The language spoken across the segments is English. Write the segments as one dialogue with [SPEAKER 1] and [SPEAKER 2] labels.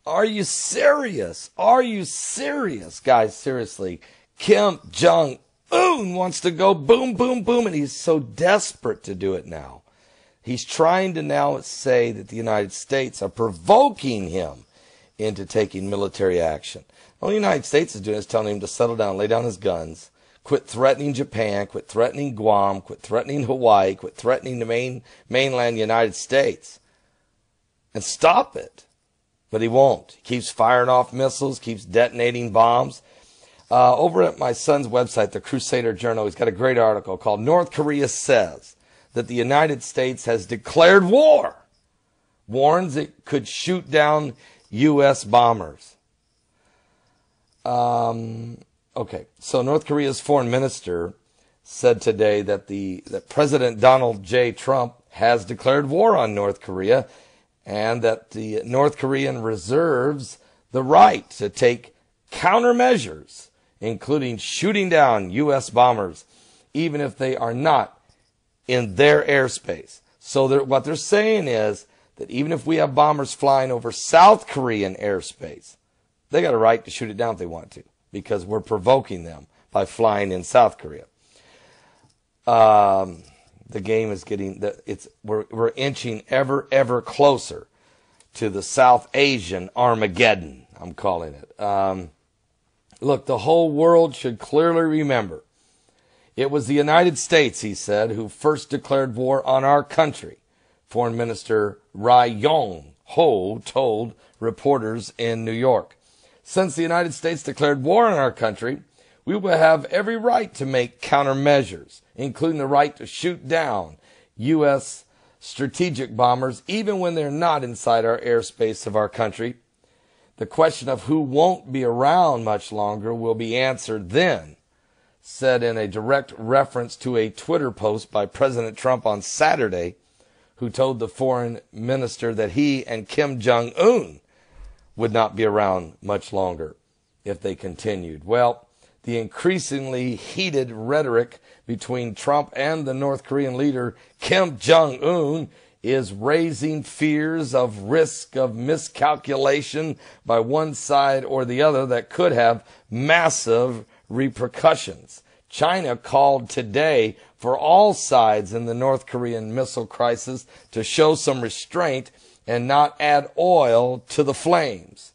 [SPEAKER 1] Are you serious? Are you serious? Guys, seriously. Kim Jong-un wants to go boom, boom, boom, and he's so desperate to do it now. He's trying to now say that the United States are provoking him into taking military action. All the United States is doing is telling him to settle down, lay down his guns, quit threatening Japan, quit threatening Guam, quit threatening Hawaii, quit threatening the mainland United States, and stop it. But he won't. He keeps firing off missiles, keeps detonating bombs. Over at my son's website, the Crusader Journal, he's got a great article called North Korea Says that the United States has declared war. Warns it could shoot down U.S. bombers. Okay, so North Korea's foreign minister said today that President Donald J. Trump has declared war on North Korea, and that the North Korean reserves the right to take countermeasures, including shooting down U.S. bombers, even if they are not in their airspace. So what they're saying is that even if we have bombers flying over South Korean airspace, they got a right to shoot it down if they want to, because we're provoking them by flying in South Korea. The game is getting, we're inching ever closer to the South Asian Armageddon, I'm calling it. Look, the whole world should clearly remember it was the United States, he said, who first declared war on our country. Foreign Minister Ri Yong Ho told reporters in New York. Since the United States declared war on our country, we will have every right to make countermeasures, including the right to shoot down U.S. strategic bombers, even when they're not inside our airspace of our country. The question of who won't be around much longer will be answered then, said in a direct reference to a Twitter post by President Trump on Saturday, who told the foreign minister that he and Kim Jong-un would not be around much longer if they continued. Well, the increasingly heated rhetoric between Trump and the North Korean leader Kim Jong-un is raising fears of risk of miscalculation by one side or the other that could have massive repercussions. China called today for all sides in the North Korean missile crisis to show some restraint and not add oil to the flames.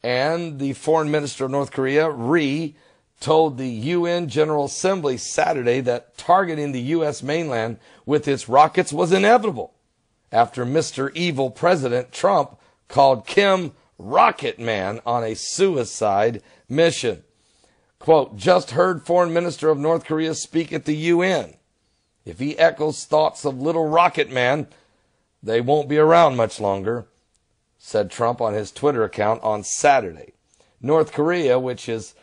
[SPEAKER 1] And the foreign minister of North Korea, Ri, told the UN General Assembly Saturday that targeting the U.S. mainland with its rockets was inevitable after Mr. Evil President Trump called Kim Rocket Man on a suicide mission. Quote, just heard Foreign Minister of North Korea speak at the UN. If he echoes thoughts of Little Rocket Man, they won't be around much longer, said Trump on his Twitter account on Saturday. North Korea, which has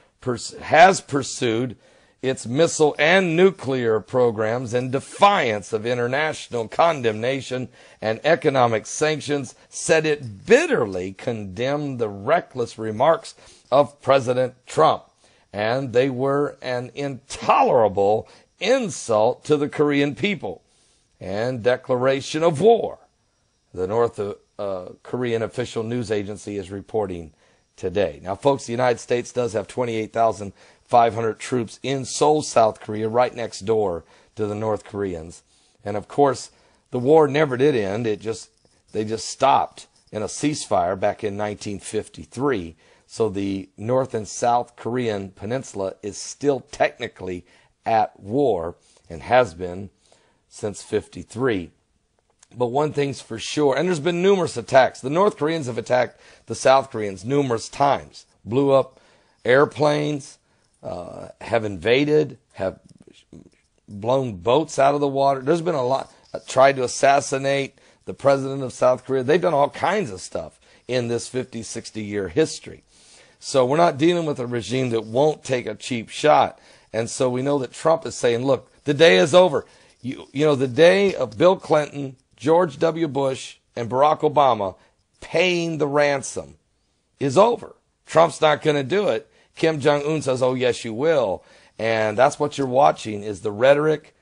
[SPEAKER 1] pursued its missile and nuclear programs in defiance of international condemnation and economic sanctions, said it bitterly condemned the reckless remarks of President Trump, and they were an intolerable insult to the Korean people and declaration of war, the North Korean official news agency is reporting today. Now, folks, the United States does have 28,500 troops in Seoul, South Korea, right next door to the North Koreans. And, of course, the war never did end. They just stopped in a ceasefire back in 1953. So the North and South Korean peninsula is still technically at war and has been since 53. But one thing's for sure, and there's been numerous attacks. The North Koreans have attacked the South Koreans numerous times, blew up airplanes, have invaded, have blown boats out of the water. There's been a lot, tried to assassinate the president of South Korea. They've done all kinds of stuff in this 50, 60-year history. So we're not dealing with a regime that won't take a cheap shot. And so we know that Trump is saying, look, the day is over. You know, the day of Bill Clinton, George W. Bush, and Barack Obama paying the ransom is over. Trump's not going to do it. Kim Jong-un says, oh, yes, you will. And that's what you're watching is the rhetoric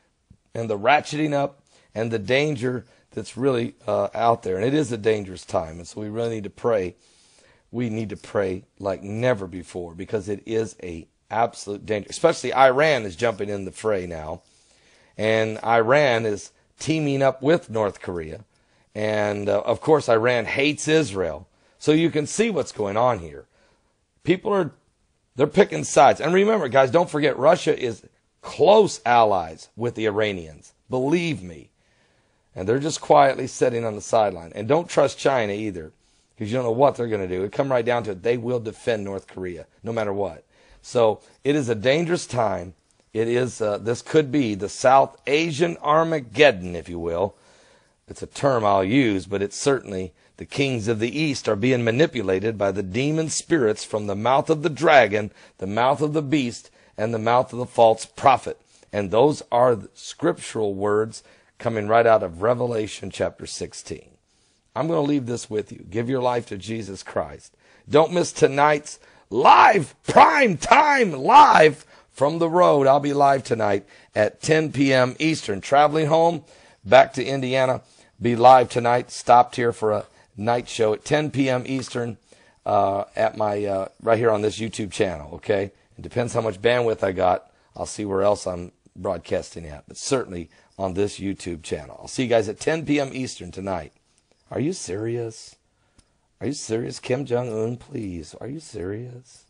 [SPEAKER 1] and the ratcheting up and the danger that's really out there. And it is a dangerous time. And so we really need to pray we need to pray like never before, because it is a absolute danger. Especially Iran is jumping in the fray now. And Iran is teaming up with North Korea. And, of course, Iran hates Israel. So you can see what's going on here. They're picking sides. And remember, guys, don't forget, Russia is close allies with the Iranians. Believe me. And they're just quietly sitting on the sideline. And don't trust China either, because you don't know what they're going to do. It come right down to it. They will defend North Korea, no matter what. So it is a dangerous time. It is. This could be the South Asian Armageddon, if you will. It's a term I'll use, but it's certainly the kings of the East are being manipulated by the demon spirits from the mouth of the dragon, the mouth of the beast, and the mouth of the false prophet. And those are the scriptural words coming right out of Revelation chapter 16. I'm going to leave this with you. Give your life to Jesus Christ. Don't miss tonight's live, prime time, live from the road. I'll be live tonight at 10 p.m. Eastern. Traveling home, back to Indiana, be live tonight. Stopped here for a night show at 10 p.m. Eastern at my right here on this YouTube channel, okay? It depends how much bandwidth I got. I'll see where else I'm broadcasting at, but certainly on this YouTube channel. I'll see you guys at 10 p.m. Eastern tonight. Are you serious? Are you serious? Kim Jong-un, please. Are you serious?